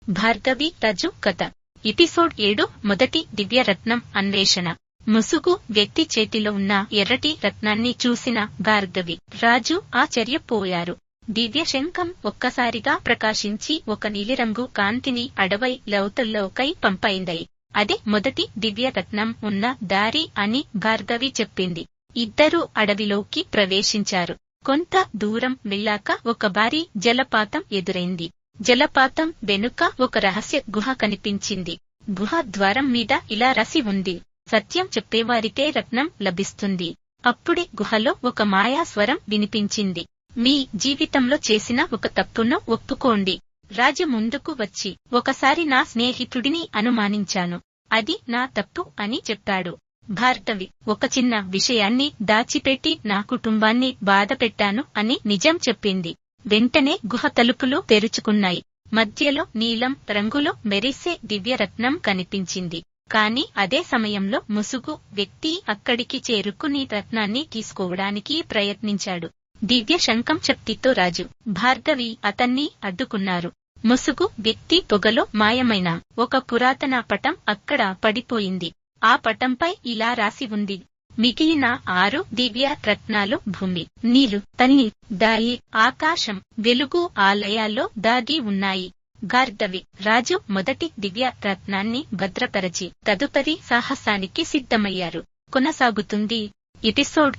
భార్గవి రాజు కథ. ఎపిసోడ్ 7. మొదటి దివ్యరత్నం అన్వేషణ. ముసుగు వ్యక్తి చేతిలో ఉన్న ఎర్రటి రత్నాన్ని చూసిన భార్గవి రాజు ఆశ్చర్యపోయారు. దివ్య శంఖం ఒక్కసారిగా ప్రకాశించి ఒక నీలిరంగు కాంతిని అడవై లోతుల్లోకై పంపైంది. అదే మొదటి దివ్యరత్నం ఉన్న దారి అని భార్గవి చెప్పింది. ఇద్దరూ అడవిలోకి ప్రవేశించారు. కొంత దూరం వెళ్ళాక ఒక భారీ జలపాతం ఎదురైంది. జలపాతం వెనుక ఒక రహస్య గుహ కనిపించింది. గుహ ద్వారం మీద ఇలా రాసి ఉంది: సత్యం చెప్పేవారికే రత్నం లభిస్తుంది. అప్పుడే గుహలో ఒక మాయా స్వరం వినిపించింది: మీ జీవితంలో చేసిన ఒక తప్పును ఒప్పుకోండి. రాజు ముందుకు వచ్చి, ఒకసారి నా స్నేహితుడిని అనుమానించాను, అది నా తప్పు అని చెప్పాడు. భార్గవి ఒక చిన్న విషయాన్ని దాచిపెట్టి నా కుటుంబాన్ని బాధపెట్టాను అని నిజం చెప్పింది. వెంటనే గుహ తలుపులు తెరుచుకున్నాయి. మధ్యలో నీలం రంగులో మెరిసే దివ్యరత్నం కనిపించింది. కాని అదే సమయంలో ముసుగు వ్యక్తి అక్కడికి చేరుకుని రత్నాన్ని తీసుకోవడానికి ప్రయత్నించాడు. దివ్య శంఖం శక్తితో రాజు, భార్గవి అతన్ని అడ్డుకున్నారు. ముసుగు వ్యక్తి పొగలో మాయమైన ఒక పురాతన పటం అక్కడ పడిపోయింది. ఆ పటంపై ఇలా రాసి ఉంది: మిగిలిన 6 దివ్య రత్నాలు భూమి, నీరు, తల్లి, దాయి, ఆకాశం, వెలుగు ఆలయాల్లో దాగి ఉన్నాయి. భార్గవి రాజు మొదటి దివ్య రత్నాన్ని భద్రపరచి తదుపరి సాహసానికి సిద్ధమయ్యారు. కొనసాగుతుంది. ఎపిసోడ్